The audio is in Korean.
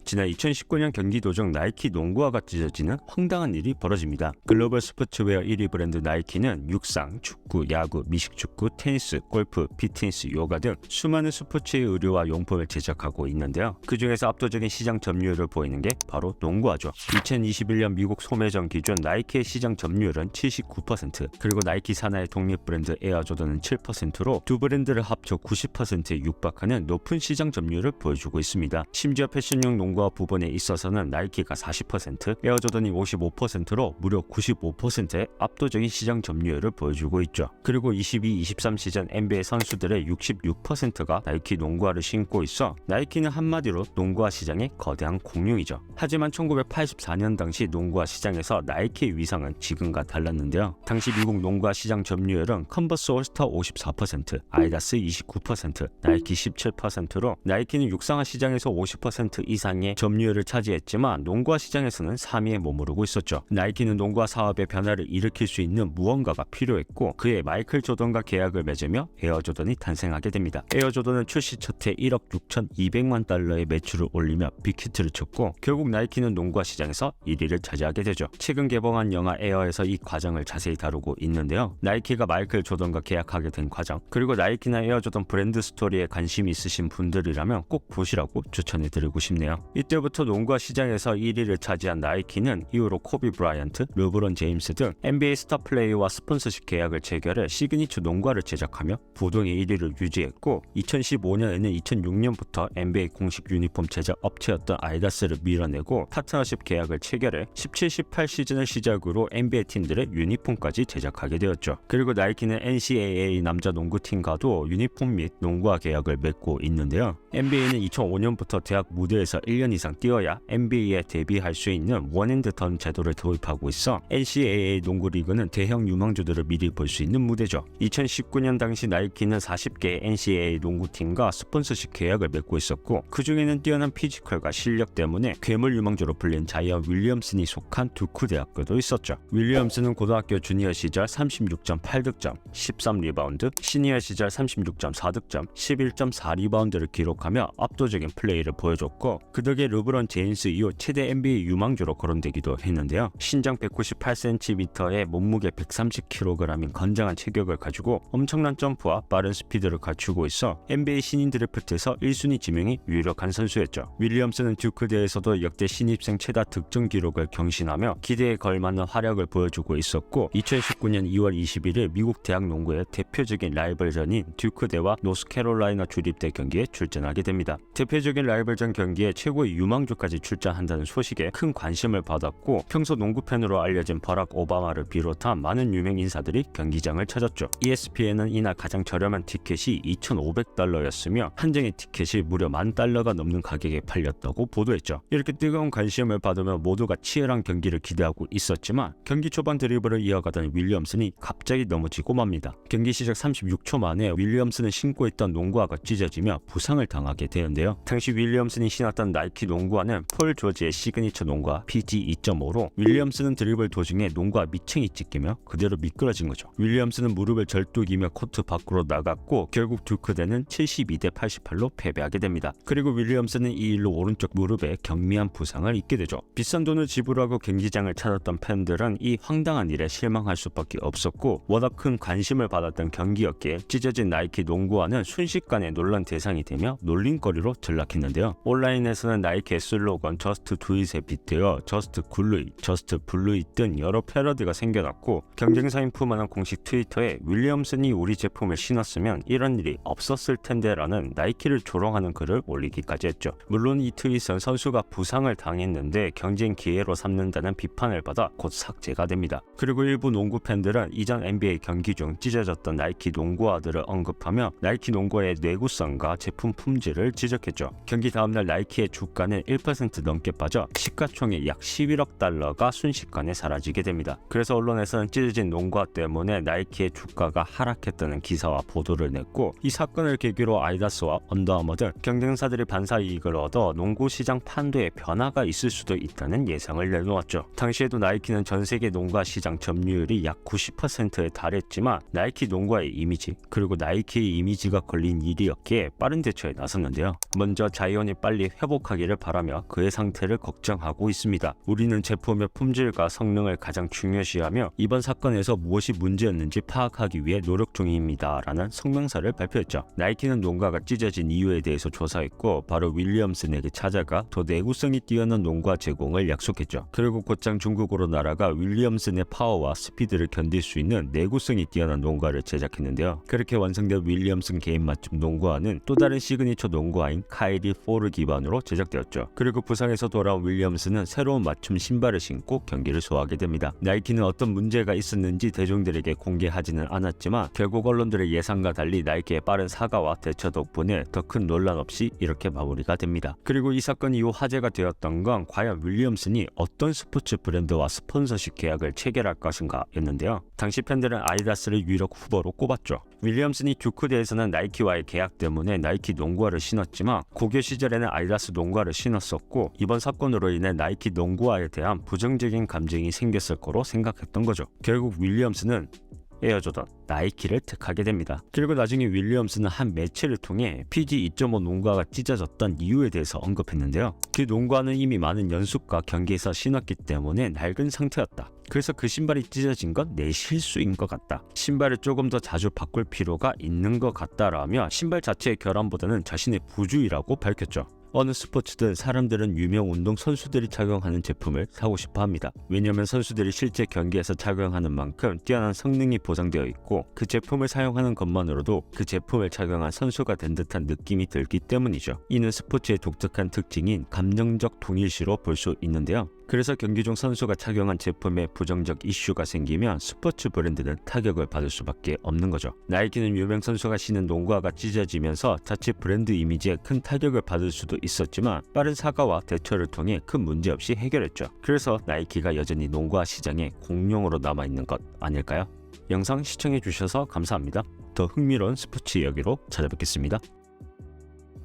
지난 2019년 경기 도중 나이키 농구화가 찢어지는 황당한 일이 벌어집니다. 글로벌 스포츠웨어 1위 브랜드 나이키는 육상, 축구, 야구, 미식축구, 테니스, 골프, 피트니스, 요가 등 수많은 스포츠의 의류와 용품을 제작하고 있는데요. 그 중에서 압도적인 시장 점유율을 보이는 게 바로 농구화죠. 2021년 미국 소매점 기준 나이키의 시장 점유율은 79%, 그리고 나이키 산하의 독립 브랜드 에어조던은 7%로 두 브랜드를 합쳐 90%에 육박하는 높은 시장 점유율을 보여주고 있습니다. 심지어 패션용 농구화 부분에 있어서는 나이키가 40%, 에어조던이 55%로 무려 95%의 압도적인 시장 점유율을 보여주고 있죠. 그리고 22-23 시즌 NBA 선수들의 66%가 나이키 농구화를 신고 있어 나이키는 한마디로 농구화 시장의 거대한 공룡이죠. 하지만 1984년 당시 농구화 시장에서 나이키의 위상은 지금과 달랐는데요. 당시 미국 농구화 시장 점유율은 컨버스 올스타 54%, 아디다스 29%, 나이키 17%로 나이키는 육상화 시장에서 50% 이상의 점유율을 차지했지만 농구화 시장에서는 3위에 머무르고 있었죠. 나이키는 농구화 사업의 변화를 일으킬 수 있는 무언가가 필요했고 그해 마이클 조던과 계약을 맺으며 에어조던이 탄생하게 됩니다. 에어조던은 출시 첫해 1억 6,200만 달러의 매출을 올리며 빅히트를 쳤고 결국 나이키는 농구화 시장에서 1위를 차지하게 되죠. 최근 개봉한 영화 에어에서 이 과정을 자세히 다루고 있는데요. 나이키가 마이클 조던과 계약하게 된 과정, 그리고 나이키나 에어조던 브랜드 스토리에 관심이 있으신 분들이라면 꼭 보시라고 추천해드리고 싶네요. 이때부터 농구화 시장에서 1위를 차지한 나이키는 이후로 코비 브라이언트, 르브론 제임스 등 NBA 스타 플레이와 스폰서십 계약을 체결해 시그니처 농구화를 제작하며 부동의 1위를 유지했고 2015년에는 2006년부터 NBA 공식 유니폼 제작 업체였던 아디다스를 밀어내고 파트너십 계약을 체결해 17-18 시즌을 시작으로 NBA 팀들의 유니폼까지 제작하게 되었죠. 그리고 나이키는 NCAA 남자 농구팀과도 유니폼 및 농구화 계약을 맺고 있는데요. NBA는 2005년부터 대학 무대에서 1년 이상 뛰어야 NBA에 데뷔할 수 있는 원앤드던 제도를 도입하고 있어 NCAA 농구 리그는 대형 유망주들을 미리 볼 수 있는 무대죠. 2019년 당시 나이키는 40개의 NCAA 농구팀과 스폰서십 계약을 맺고 있었고 그 중에는 뛰어난 피지컬과 실력 때문에 괴물 유망주로 불린 자이언 윌리엄슨이 속한 두쿠 대학교도 있었죠. 윌리엄슨은 고등학교 주니어 시절 36.8득점, 13리바운드, 시니어 시절 36.4득점, 11.4리바운드를 기록하며 압도적인 플레이를 보여줬고 그 덕에 르브론 제임스 이후 최대 NBA 유망주로 거론되기도 했는데요. 신장 198cm에 몸무게 130kg인 건장한 체격을 가지고 엄청난 점프와 빠른 스피드를 갖추고 있어 NBA 신인 드래프트에서 1순위 지명이 유력한 선수였죠. 윌리엄슨은 듀크대에서도 역대 신입생 최다 득점 기록을 경신하며 기대에 걸맞는 활약을 보여주고 있었고 2019년 2월 21일 미국 대학 농구의 대표적인 라이벌전인 듀크대와 노스캐롤라이나 주립대 경기에 출전하게 됩니다. 대표적인 라이벌전 경기에 최고의 유망주까지 출전한다는 소식에 큰 관심을 받았고 평소 농구팬으로 알려진 버락 오바마를 비롯한 많은 유명 인사들이 경기장을 찾았죠. ESPN은 이날 가장 저렴한 티켓이 $2,500였으며 한정의 티켓이 무려 $10,000가 넘는 가격에 팔렸다고 보도했죠. 이렇게 뜨거운 관심을 받으며 모두가 치열한 경기를 기대하고 있었지만 경기 초반 드리블을 이어가던 윌리엄슨이 갑자기 넘어지고 맙니다. 경기 시작 36초 만에 윌리엄슨은 신고 있던 농구화가 찢어지며 부상을 당하게 되는데요. 당시 윌리엄슨이 신었던 나이키 농구화는 폴 조지의 시그니처 농구화 PG 2.5로 윌리엄슨은 드리블 도중에 농구화 밑층이 찢기며 그대로 미끄러진 거죠. 윌리엄슨은 무릎을 절뚝이며 코트 밖으로 나갔고 결국 듀크대는 72-88로 패배하게 됩니다. 그리고 윌리엄슨은 이 일로 오른쪽 무릎에 경미한 부상을 입게 되죠. 비싼 돈을 지불하고 경기장을 찾았던 팬들은 이 황당한 일에 실망할 수밖에 없었고 워낙 큰 관심을 받았던 경기였기에 찢어진 나이키 농구화는 순식간에 논란 대상이 되며 놀림거리로 전락했는데요. 온라인에서는 나이키의 슬로건 Just Do It에 빗대어 Just Glue It, Just Blue It 등 여러 패러디가 생겨났고 경쟁사인 푸마는 공식 트위터에 윌리엄슨이 우리 제품을 신었으면 이런 일이 없었을 텐데 라는 나이키를 조롱하는 글을 올리기까지 했죠. 물론 이 트윗은 선수가 부상을 당했는데 경쟁 기회로 삼는다는 비판을 받아 곧 삭제가 됩니다. 그리고 일부 농구 팬들은 이전 NBA 경기 중 찢어졌던 나이키 농구화들을 언급하며 나이키 농구화의 내구성과 제품 품질을 지적했죠. 경기 다음날 나이키의 주가는 1% 넘게 빠져 시가총액 약 11억 달러가 순식간에 사라지게 됩니다. 그래서 언론에서는 찢어진 농구화 때문에 나이키의 주가가 하락했다는 기사와 보도를 냈고 이 사건을 계기로 아디다스와 언더아머 등 경쟁사들이 반사 이익을 얻어 농구 시장 판도에 변화가 있을 수도 있다는 예상을 내놓았죠. 당시에도 나이키는 전 세계 농구화 시장 점유율이 약 90%에 달했지만 나이키 농구화의 이미지 그리고 나이키의 이미지가 걸린 일이었기에 빠른 대처에 나섰는데요. 먼저 자이언이 빨리 회복하기 회복하기를 바라며 그의 상태를 걱정하고 있습니다. 우리는 제품의 품질과 성능을 가장 중요시하며 이번 사건에서 무엇이 문제였는지 파악하기 위해 노력 중입니다 라는 성명서를 발표했죠. 나이키는 농구화가 찢어진 이유에 대해서 조사했고 바로 윌리엄슨에게 찾아가 더 내구성이 뛰어난 농구화 제공을 약속했죠. 그리고 곧장 중국으로 날아가 윌리엄슨의 파워와 스피드를 견딜 수 있는 내구성이 뛰어난 농구화를 제작했는데요. 그렇게 완성된 윌리엄슨 개인 맞춤 농구화는 또 다른 시그니처 농구화인 카이리 4를 기반으로 제작되었죠. 그리고 부상에서 돌아온 윌리엄슨은 새로운 맞춤 신발을 신고 경기를 소화하게 됩니다. 나이키는 어떤 문제가 있었는지 대중들에게 공개하지는 않았지만 결국 언론들의 예상과 달리 나이키의 빠른 사과와 대처 덕분에 더 큰 논란 없이 이렇게 마무리가 됩니다. 그리고 이 사건 이후 화제가 되었던 건 과연 윌리엄슨이 어떤 스포츠 브랜드와 스폰서십 계약을 체결할 것인가 였는데요. 당시 팬들은 아디다스를 유력 후보로 꼽았죠. 윌리엄슨이 듀크대에서는 나이키와의 계약 때문에 나이키 농구화를 신었지만 고교 시절에는 아디다스 농구화를 신었었고 이번 사건으로 인해 나이키 농구화에 대한 부정적인 감정이 생겼을 거로 생각했던 거죠. 결국 윌리엄슨은 에어조던 나이키를 택하게 됩니다. 그리고 나중에 윌리엄슨은 한 매체를 통해 PG 2.5 농구화가 찢어졌던 이유에 대해서 언급했는데요. 그 농구화는 이미 많은 연습과 경기에서 신었기 때문에 낡은 상태였다. 그래서 그 신발이 찢어진 건 내 실수인 것 같다. 신발을 조금 더 자주 바꿀 필요가 있는 것 같다라며 신발 자체의 결함보다는 자신의 부주의라고 밝혔죠. 어느 스포츠든 사람들은 유명 운동 선수들이 착용하는 제품을 사고 싶어 합니다. 왜냐하면 선수들이 실제 경기에서 착용하는 만큼 뛰어난 성능이 보장되어 있고 그 제품을 사용하는 것만으로도 그 제품을 착용한 선수가 된 듯한 느낌이 들기 때문이죠. 이는 스포츠의 독특한 특징인 감정적 동일시로 볼 수 있는데요. 그래서 경기 중 선수가 착용한 제품에 부정적 이슈가 생기면 스포츠 브랜드는 타격을 받을 수밖에 없는 거죠. 나이키는 유명 선수가 신은 농구화가 찢어지면서 자칫 브랜드 이미지에 큰 타격을 받을 수도 있었지만 빠른 사과와 대처를 통해 큰 문제 없이 해결했죠. 그래서 나이키가 여전히 농구화 시장에 공룡으로 남아있는 것 아닐까요? 영상 시청해주셔서 감사합니다. 더 흥미로운 스포츠 이야기로 찾아뵙겠습니다.